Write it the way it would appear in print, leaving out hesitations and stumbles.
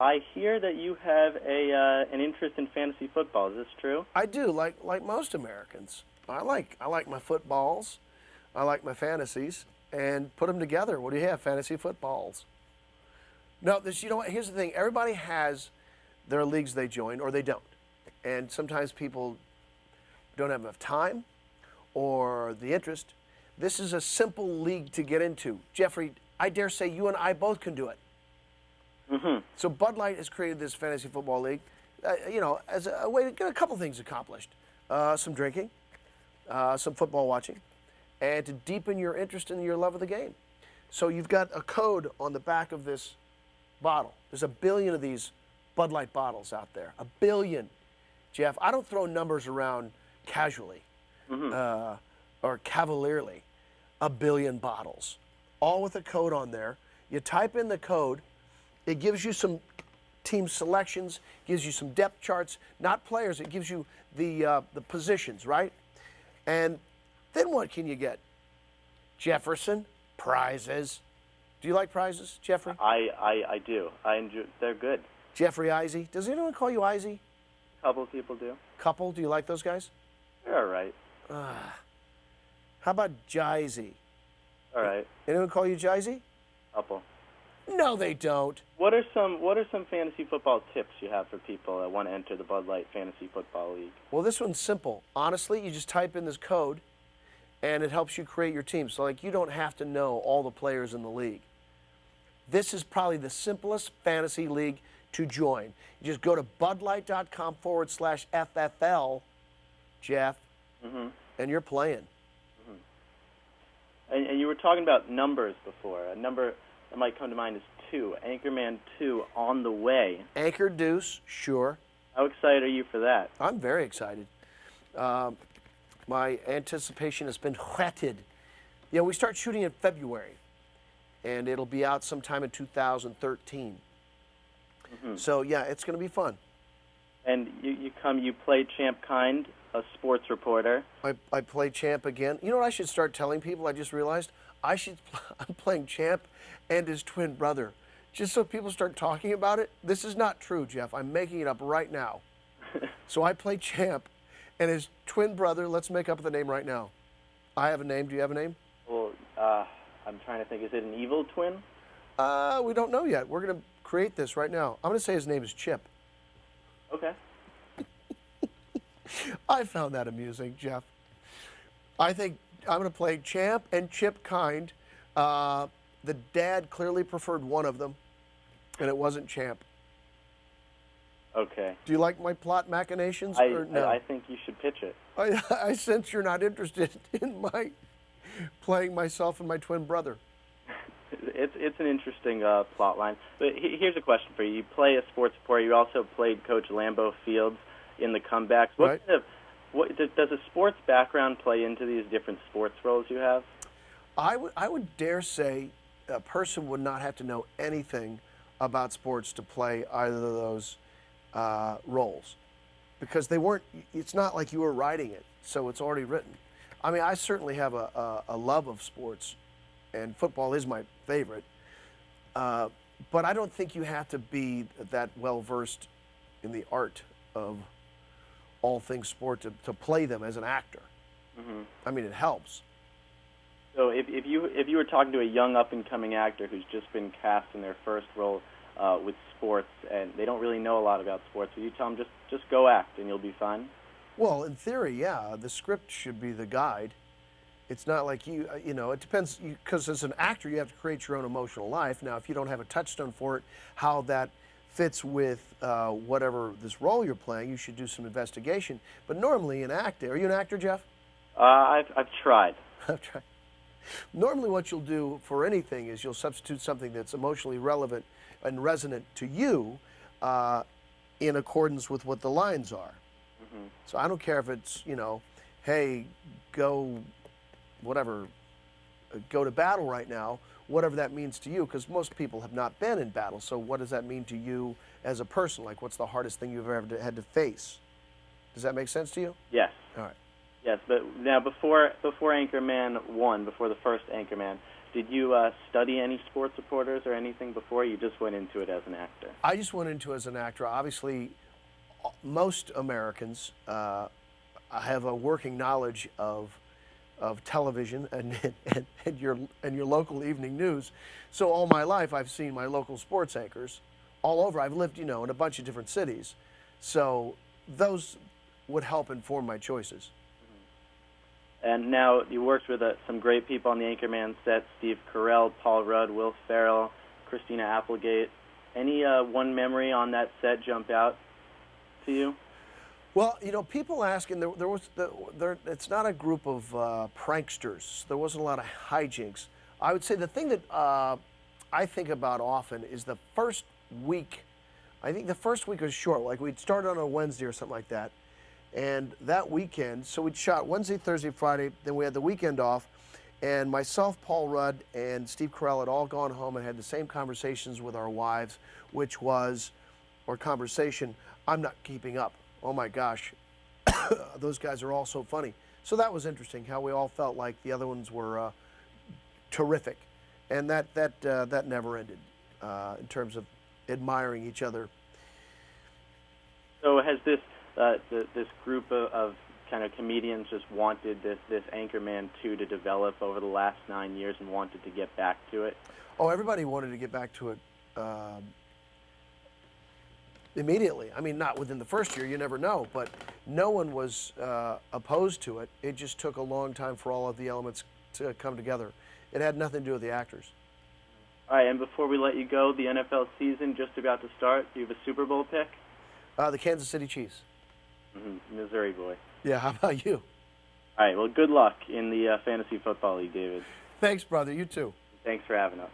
I hear that you have an interest in fantasy football. Is this true? I do, like most Americans. I like my footballs. I like my fantasies, and put them together. What do you have? Fantasy footballs. No, you know what? Here's the thing. Everybody has their leagues they join, or they don't. And sometimes people don't have enough time or the interest. This is a simple league to get into. Jeffrey, I dare say you and I both can do it. Mm-hmm. So Bud Light has created this fantasy football league, as a way to get a couple things accomplished. Some drinking, some football watching, and to deepen your interest in your love of the game. So you've got a code on the back of this bottle. There's 1 billion of these Bud Light bottles out there. 1 billion. Jeff, I don't throw numbers around casually or cavalierly. 1 billion bottles, all with a code on there. You type in the code. It gives you some team selections, gives you some depth charts, not players. It gives you the positions, right? And then what can you get? Jefferson, prizes. Do you like prizes, Jeffrey? I do. I enjoy. They're good. Jeffrey Izzy. Does anyone call you Izzy? A couple of people do. Couple? Do you like those guys? They're all right. How about Jizzy? All right. Anyone call you Jizzy? Couple. No, they don't. What are some fantasy football tips you have for people that want to enter the Bud Light Fantasy Football League? Well, this one's simple. Honestly, you just type in this code, and it helps you create your team. So, you don't have to know all the players in the league. This is probably the simplest fantasy league to join. You just go to budlight.com/FFL, Jeff, and you're playing. And you were talking about numbers before. A number that might come to mind is 2. Anchorman 2 on the way. Anchor Deuce, sure. How excited are you for that? I'm very excited. My anticipation has been whetted. Yeah, we start shooting in February, and it'll be out sometime in 2013. So, yeah, it's going to be fun. And you play Champ Kind, a sports reporter. I play Champ again. You know what I should start telling people? I just realized I'm playing Champ and his twin brother, just so people start talking about it. This is not true, Jeff. I'm making it up right now. So I play Champ and his twin brother. Let's make up the name right now. I have a name. Do you have a name? Well, I'm trying to think. Is it an evil twin? We don't know yet. We're going to create this right now. I'm going to say his name is Chip. Okay. I found that amusing, Jeff. I think I'm going to play Champ and Chip Kind. The dad clearly preferred one of them, and it wasn't Champ. Okay. Do you like my plot machinations? Or no? I think you should pitch it. I sense you're not interested in my playing myself and my twin brother. It's an interesting plot line. But here's a question for you. You play a sports reporter. You also played Coach Lambeau Fields in the comebacks. Right. Does a sports background play into these different sports roles you have? I would dare say a person would not have to know anything about sports to play either of those roles, because they weren't. It's not like you were writing it, so it's already written. I mean, I certainly have a love of sports, and football is my favorite. But I don't think you have to be that well versed in the art of all things sport to play them as an actor. I mean, it helps. So if you were talking to a young up-and-coming actor who's just been cast in their first role with sports, and they don't really know a lot about sports, would you tell them just go act and you'll be fine? Well, in theory, yeah. The script should be the guide. It's not like it depends, because as an actor, you have to create your own emotional life. Now, if you don't have a touchstone for it, how that fits with whatever this role you're playing, you should do some investigation. But normally, an actor, are you an actor, Jeff? I've tried. I've tried. Normally what you'll do for anything is you'll substitute something that's emotionally relevant and resonant to you in accordance with what the lines are. So I don't care if it's, hey, go to battle right now, whatever that means to you, because most people have not been in battle. So what does that mean to you as a person? Like, what's the hardest thing you've ever had to face? Does that make sense to you? Yes. All right. Yes, but now before Anchorman 1, before the first Anchorman, Did you study any sports reporters or anything before? You just went into it as an actor? I just went into it as an actor. Obviously, most Americans have a working knowledge of television and your local evening news. So all my life, I've seen my local sports anchors all over. I've lived, in a bunch of different cities, so those would help inform my choices. And now you worked with some great people on the Anchorman set: Steve Carell, Paul Rudd, Will Ferrell, Christina Applegate. Any one memory on that set jump out to you? Well, people ask, and it's not a group of pranksters. There wasn't a lot of hijinks. I would say the thing that I think about often is the first week. I think the first week was short. Like, we'd start on a Wednesday or something like that. And that weekend, so we'd shot Wednesday, Thursday, Friday, then we had the weekend off, and myself, Paul Rudd, and Steve Carell had all gone home and had the same conversations with our wives, which was, I'm not keeping up. Oh my gosh, those guys are all so funny. So that was interesting, how we all felt like the other ones were terrific. And that never ended in terms of admiring each other. So has this group of kind of comedians just wanted this Anchorman 2 to develop over the last 9 years and wanted to get back to it? Oh, everybody wanted to get back to it immediately. I mean, not within the first year, you never know, but no one was opposed to it. It just took a long time for all of the elements to come together. It had nothing to do with the actors. All right, and before we let you go, the NFL season just about to start. Do you have a Super Bowl pick? The Kansas City Chiefs. Missouri boy. Yeah, how about you? All right, well, good luck in the Fantasy Football League, David. Thanks, brother. You too. Thanks for having us.